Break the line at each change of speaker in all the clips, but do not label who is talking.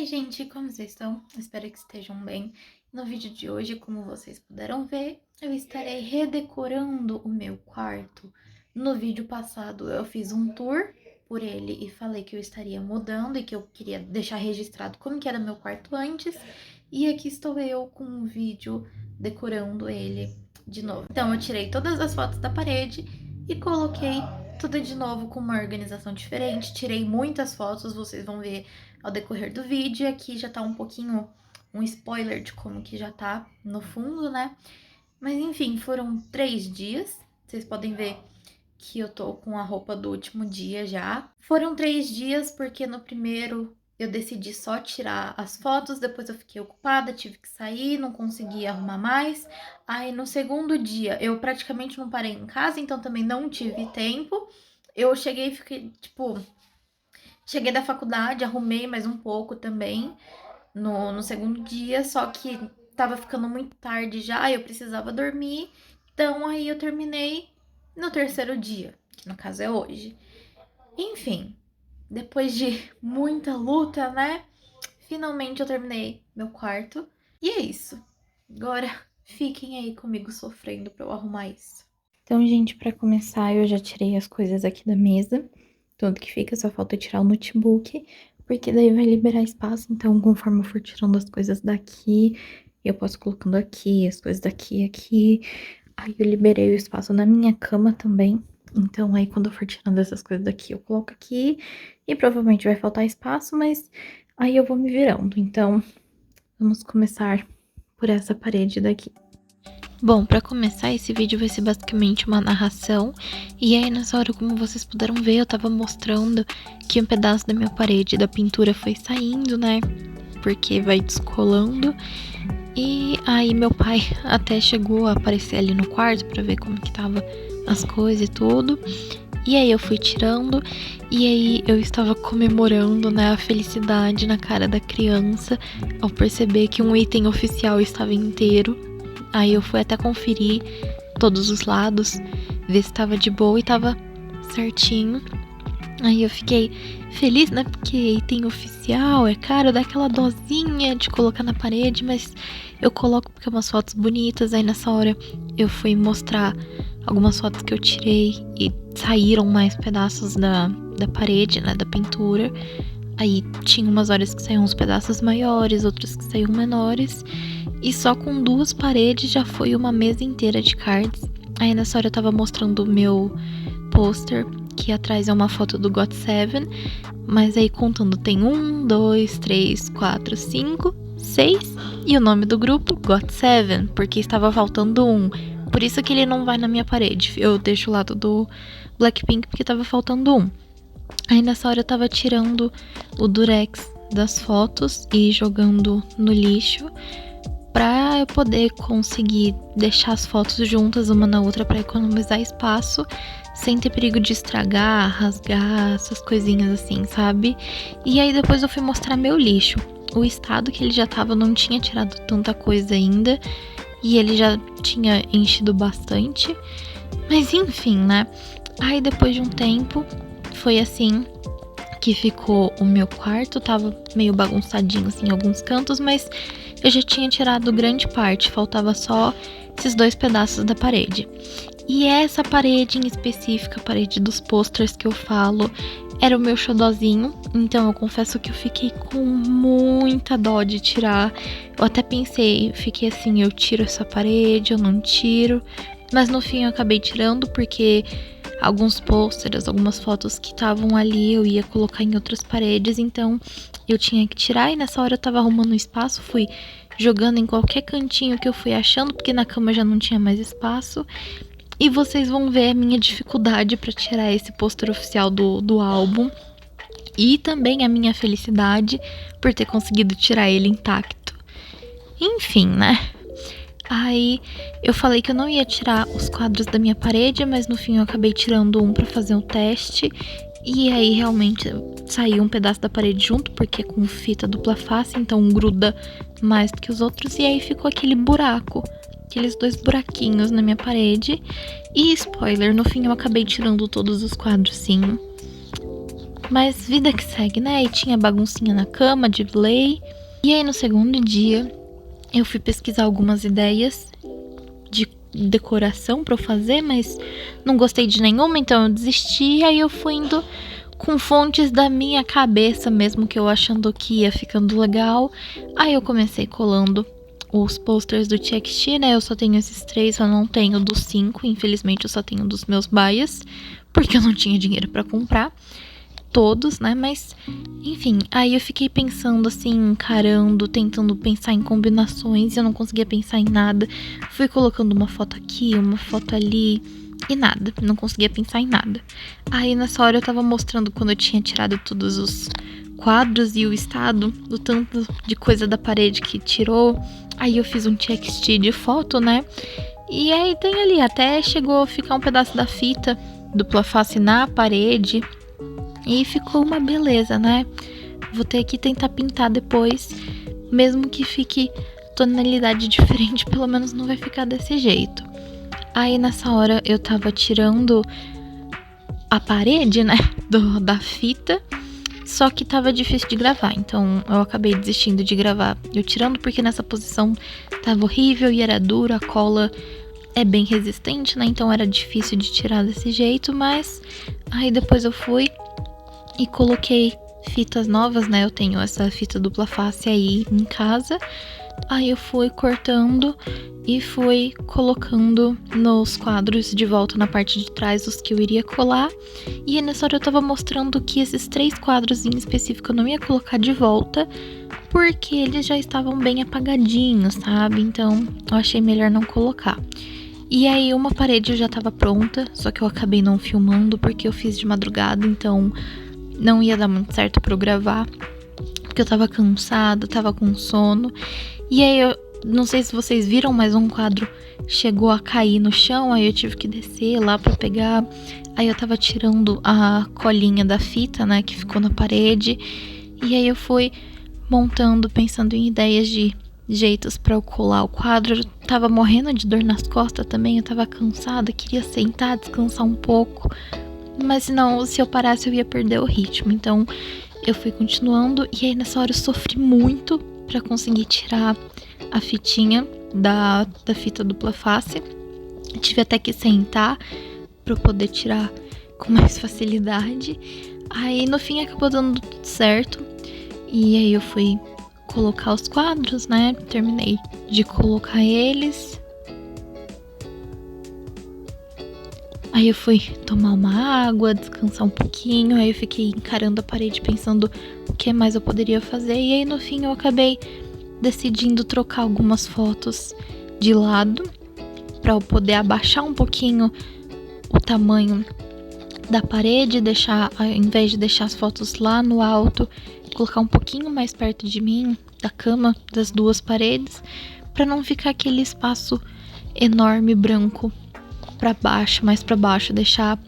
Oi, gente, como vocês estão? Espero que estejam bem. No vídeo de hoje, como vocês puderam ver, eu estarei redecorando o meu quarto. No vídeo passado, eu fiz um tour por ele e falei que eu estaria mudando e que eu queria deixar registrado como que era meu quarto antes. E aqui estou eu com um vídeo decorando ele de novo. Então, eu tirei todas as fotos da parede e coloquei tudo de novo com uma organização diferente. Tirei muitas fotos, vocês vão ver ao decorrer do vídeo. E aqui já tá um pouquinho um spoiler de como que já tá no fundo, né? Mas enfim, foram 3 dias. Vocês podem ver que eu tô com a roupa do último dia já. Foram 3 dias porque no primeiro eu decidi só tirar as fotos, depois eu fiquei ocupada, tive que sair, não consegui arrumar mais. Aí no segundo dia eu praticamente não parei em casa, então também não tive tempo. Eu cheguei e fiquei, tipo, cheguei da faculdade, arrumei mais um pouco também no segundo dia, só que tava ficando muito tarde já, eu precisava dormir. Então aí eu terminei no terceiro dia, que no caso é hoje. Enfim, depois de muita luta, né? Finalmente eu terminei meu quarto. E é isso. Agora fiquem aí comigo sofrendo pra eu arrumar isso. Então, gente, pra começar, eu já tirei as coisas aqui da mesa. Tudo que fica, só falta tirar o notebook, porque daí vai liberar espaço. Então, conforme eu for tirando as coisas daqui, eu posso colocando aqui, as coisas daqui, aqui. Aí eu liberei o espaço na minha cama também. Então, aí quando eu for tirando essas coisas daqui, eu coloco aqui. E provavelmente vai faltar espaço, mas aí eu vou me virando. Então, vamos começar por essa parede daqui. Bom, pra começar, esse vídeo vai ser basicamente uma narração. E aí, nessa hora, como vocês puderam ver, eu tava mostrando que um pedaço da minha parede da pintura foi saindo, né? Porque vai descolando. E aí, meu pai até chegou a aparecer ali no quarto pra ver como que tava as coisas e tudo. E aí, eu fui tirando. E aí, eu estava comemorando, né, a felicidade na cara da criança ao perceber que um item oficial estava inteiro. Aí eu fui até conferir todos os lados, ver se tava de boa e tava certinho. Aí eu fiquei feliz, né? Porque item oficial é caro, dá aquela dosinha de colocar na parede, mas eu coloco porque é umas fotos bonitas. Aí nessa hora eu fui mostrar algumas fotos que eu tirei e saíram mais pedaços da parede, né? Da pintura. Aí tinha umas horas que saíam uns pedaços maiores, outras que saíam menores. E só com 2 paredes já foi uma mesa inteira de cards. Aí nessa hora eu tava mostrando o meu pôster, que atrás é uma foto do GOT7. Mas aí contando tem 1, 2, 3, 4, 5, 6. E o nome do grupo, GOT7, porque estava faltando um. Por isso que ele não vai na minha parede. Eu deixo o lado do Blackpink porque tava faltando um. Aí nessa hora eu tava tirando o durex das fotos e jogando no lixo, pra eu poder conseguir deixar as fotos juntas uma na outra pra economizar espaço, sem ter perigo de estragar, rasgar, essas coisinhas assim, sabe? E aí depois eu fui mostrar meu lixo. O estado que ele já tava, eu não tinha tirado tanta coisa ainda, e ele já tinha enchido bastante. Mas enfim, né? Aí depois de um tempo, foi assim que ficou o meu quarto. Tava meio bagunçadinho assim em alguns cantos, mas eu já tinha tirado grande parte, faltava só esses 2 pedaços da parede. E essa parede em específico, a parede dos posters que eu falo, era o meu xodozinho. Então eu confesso que eu fiquei com muita dó de tirar. Eu até pensei, fiquei assim, eu tiro essa parede, eu não tiro. Mas no fim eu acabei tirando porque alguns posters, algumas fotos que estavam ali eu ia colocar em outras paredes, então eu tinha que tirar. E nessa hora eu tava arrumando um espaço, fui jogando em qualquer cantinho que eu fui achando, porque na cama já não tinha mais espaço. E vocês vão ver a minha dificuldade para tirar esse pôster oficial do álbum. E também a minha felicidade por ter conseguido tirar ele intacto. Enfim, né? Aí eu falei que eu não ia tirar os quadros da minha parede, mas no fim eu acabei tirando um pra fazer um teste. E aí realmente saiu um pedaço da parede junto, porque é com fita dupla face, então gruda mais do que os outros. E aí ficou aquele buraco, aqueles 2 buraquinhos na minha parede. E spoiler, no fim eu acabei tirando todos os quadros sim. Mas vida que segue, né? E tinha baguncinha na cama de lei. E aí no segundo dia eu fui pesquisar algumas ideias de decoração pra eu fazer, mas não gostei de nenhuma, então eu desisti. Aí eu fui indo com fontes da minha cabeça mesmo, que eu achando que ia ficando legal. Aí eu comecei colando os posters do TXT, né? Eu só tenho esses 3, eu não tenho dos 5. Infelizmente eu só tenho dos meus bias, porque eu não tinha dinheiro pra comprar todos, né? Mas, enfim, aí eu fiquei pensando assim, encarando, tentando pensar em combinações, e eu não conseguia pensar em nada. Fui colocando uma foto aqui, uma foto ali, e nada, não conseguia pensar em nada. Aí nessa hora eu tava mostrando quando eu tinha tirado todos os quadros e o estado do tanto de coisa da parede que tirou. Aí eu fiz um TXT de foto, né? E aí tem ali, até chegou a ficar um pedaço da fita dupla face na parede. E ficou uma beleza, né? Vou ter que tentar pintar depois. Mesmo que fique tonalidade diferente, pelo menos não vai ficar desse jeito. Aí nessa hora eu tava tirando a parede, né? Da fita. Só que tava difícil de gravar. Então eu acabei desistindo de gravar eu tirando, porque nessa posição tava horrível e era dura. A cola é bem resistente, né? Então era difícil de tirar desse jeito. Mas aí depois eu fui e coloquei fitas novas, né? Eu tenho essa fita dupla face aí em casa. Aí eu fui cortando e fui colocando nos quadros de volta na parte de trás os que eu iria colar. E aí nessa hora eu tava mostrando que esses 3 quadros em específico eu não ia colocar de volta, porque eles já estavam bem apagadinhos, sabe? Então eu achei melhor não colocar. E aí uma parede já tava pronta, só que eu acabei não filmando porque eu fiz de madrugada, então não ia dar muito certo pra eu gravar, porque eu tava cansada, tava com sono. E aí eu não sei se vocês viram, mas um quadro chegou a cair no chão, aí eu tive que descer lá pra pegar. Aí eu tava tirando a colinha da fita, né, que ficou na parede. E aí eu fui montando, pensando em ideias de jeitos pra eu colar o quadro. Eu tava morrendo de dor nas costas também, eu tava cansada, queria sentar, descansar um pouco. Mas senão, se eu parasse, eu ia perder o ritmo. Então, eu fui continuando. E aí, nessa hora, eu sofri muito pra conseguir tirar a fitinha da fita dupla face. Eu tive até que sentar pra eu poder tirar com mais facilidade. Aí, no fim, acabou dando tudo certo. E aí, eu fui colocar os quadros, né? Terminei de colocar eles. Aí eu fui tomar uma água, descansar um pouquinho. Aí eu fiquei encarando a parede pensando o que mais eu poderia fazer. E aí no fim eu acabei decidindo trocar algumas fotos de lado para eu poder abaixar um pouquinho o tamanho da parede, deixar, ao invés de deixar as fotos lá no alto, colocar um pouquinho mais perto de mim, da cama, das duas paredes, para não ficar aquele espaço enorme branco para baixo, mais para baixo, deixar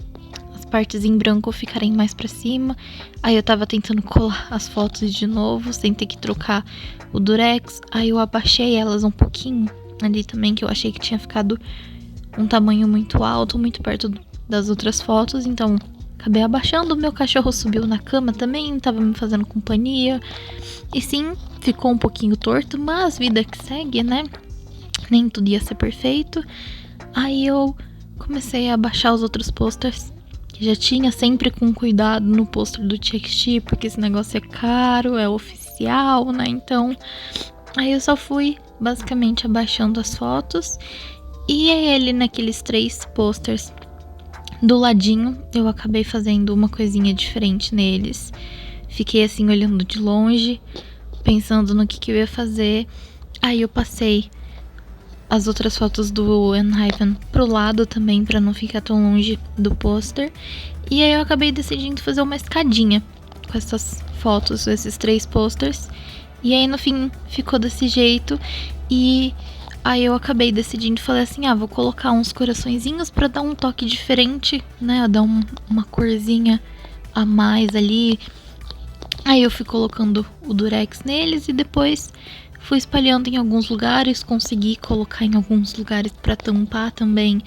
as partes em branco ficarem mais para cima. Aí eu tava tentando colar as fotos de novo, sem ter que trocar o durex. Aí eu abaixei elas um pouquinho ali também, que eu achei que tinha ficado um tamanho muito alto, muito perto das outras fotos, então acabei abaixando. O meu cachorro subiu na cama também, tava me fazendo companhia. E sim, ficou um pouquinho torto, mas vida que segue, né? Nem tudo ia ser perfeito. Aí eu comecei a baixar os outros posters que já tinha, sempre com cuidado no pôster do TXT, porque esse negócio é caro, é oficial, né? Então, aí eu só fui basicamente abaixando as fotos. E aí ele naqueles 3 posters do ladinho, eu acabei fazendo uma coisinha diferente neles. Fiquei assim olhando de longe, pensando no que eu ia fazer. Aí eu passei as outras fotos do Enhypen pro lado também, pra não ficar tão longe do pôster. E aí eu acabei decidindo fazer uma escadinha com essas fotos, esses 3 posters. E aí no fim ficou desse jeito. E aí eu acabei decidindo, falei assim, vou colocar uns coraçõezinhos pra dar um toque diferente, né? Dar uma corzinha a mais ali. Aí eu fui colocando o durex neles e depois fui espalhando em alguns lugares, consegui colocar em alguns lugares para tampar também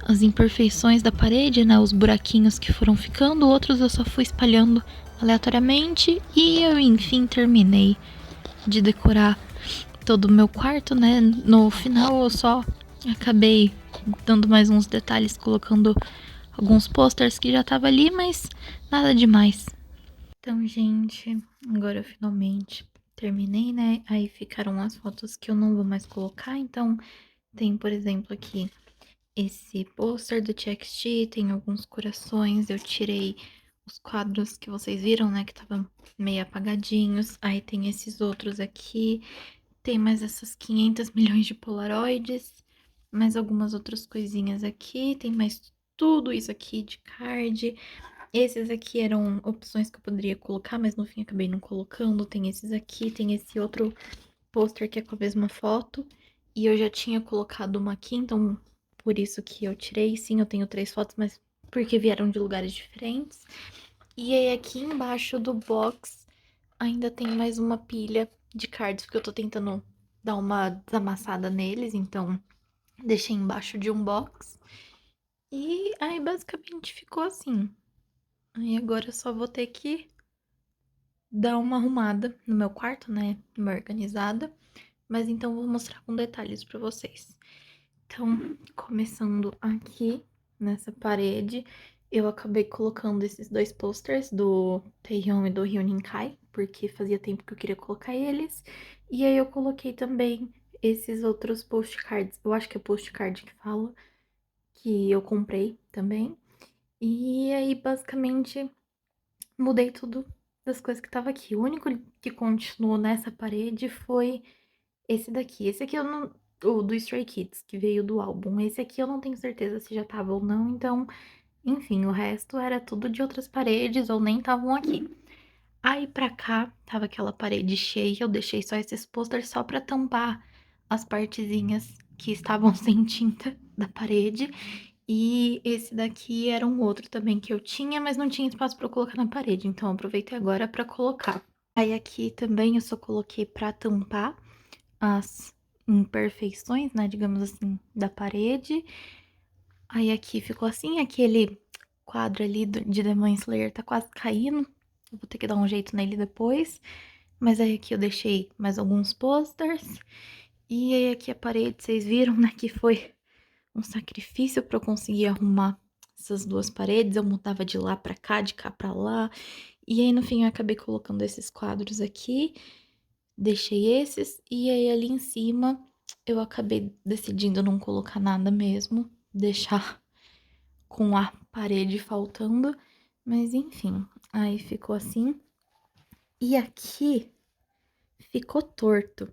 as imperfeições da parede, né, os buraquinhos que foram ficando. Outros eu só fui espalhando aleatoriamente. E eu, enfim, terminei de decorar todo o meu quarto, né? No final eu só acabei dando mais uns detalhes, colocando alguns posters que já tava ali, mas nada demais. Então, gente, agora eu finalmente terminei, né? Aí ficaram as fotos que eu não vou mais colocar. Então, tem, por exemplo, aqui esse pôster do TXT, tem alguns corações. Eu tirei os quadros que vocês viram, né? Que estavam meio apagadinhos. Aí tem esses outros aqui. Tem mais essas 500 milhões de polaroides. Mais algumas outras coisinhas aqui. Tem mais tudo isso aqui de card. Esses aqui eram opções que eu poderia colocar, mas no fim acabei não colocando. Tem esses aqui, tem esse outro pôster que é com a mesma foto. E eu já tinha colocado uma aqui, então por isso que eu tirei. Sim, eu tenho 3 fotos, mas porque vieram de lugares diferentes. E aí aqui embaixo do box ainda tem mais uma pilha de cards, porque eu tô tentando dar uma desamassada neles, então deixei embaixo de um box. E aí basicamente ficou assim. Aí agora eu só vou ter que dar uma arrumada no meu quarto, né? Uma organizada. Mas então vou mostrar com detalhes pra vocês. Então, começando aqui nessa parede, eu acabei colocando esses 2 posters do Taehyung e do Hyunin Kai, porque fazia tempo que eu queria colocar eles. E aí eu coloquei também esses outros postcards, eu acho que é postcard que fala, que eu comprei também. E aí, basicamente, mudei tudo das coisas que tava aqui. O único que continuou nessa parede foi esse daqui. Esse aqui eu não. O do Stray Kids, que veio do álbum. Esse aqui eu não tenho certeza se já tava ou não. Então, enfim, o resto era tudo de outras paredes ou nem estavam aqui. Aí pra cá tava aquela parede cheia. Eu deixei só esses posters só pra tampar as partezinhas que estavam sem tinta da parede. E esse daqui era um outro também que eu tinha, mas não tinha espaço pra eu colocar na parede. Então, eu aproveitei agora pra colocar. Aí aqui também eu só coloquei pra tampar as imperfeições, né, digamos assim, da parede. Aí aqui ficou assim, aquele quadro ali de Demon Slayer tá quase caindo. Eu vou ter que dar um jeito nele depois. Mas aí aqui eu deixei mais alguns posters. E aí aqui a parede, vocês viram, né, que foi um sacrifício pra eu conseguir arrumar essas 2 paredes. Eu mudava de lá pra cá, de cá pra lá. E aí no fim eu acabei colocando esses quadros aqui. Deixei esses e aí ali em cima eu acabei decidindo não colocar nada mesmo, deixar com a parede faltando, mas enfim, aí ficou assim. E aqui ficou torto,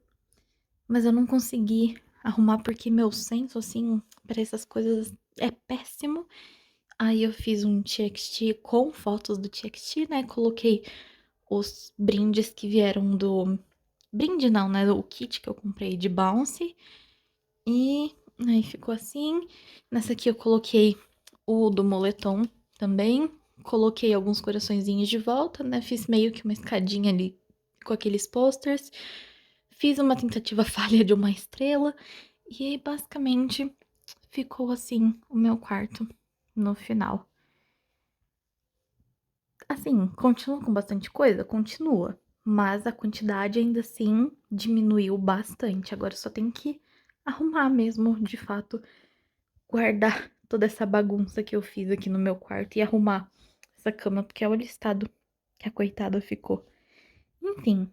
mas eu não consegui arrumar porque meu senso assim para essas coisas é péssimo. Aí eu fiz um TXT com fotos do TXT, né? Coloquei os brindes que vieram do brinde não, né? O kit que eu comprei de Bounce. E aí ficou assim. Nessa aqui eu coloquei o do moletom também. Coloquei alguns coraçõezinhos de volta, né? Fiz meio que uma escadinha ali com aqueles posters. Fiz uma tentativa falha de uma estrela. E aí, basicamente, ficou assim o meu quarto no final. Assim, continua com bastante coisa? Continua. Mas a quantidade ainda assim diminuiu bastante. Agora só tem que arrumar mesmo, de fato, guardar toda essa bagunça que eu fiz aqui no meu quarto e arrumar essa cama, porque olha o estado que a coitada ficou. Enfim.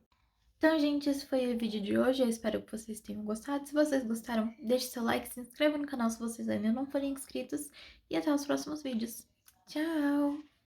Então, gente, esse foi o vídeo de hoje. Eu espero que vocês tenham gostado. Se vocês gostaram, deixe seu like, se inscreva no canal se vocês ainda não forem inscritos. E até os próximos vídeos. Tchau!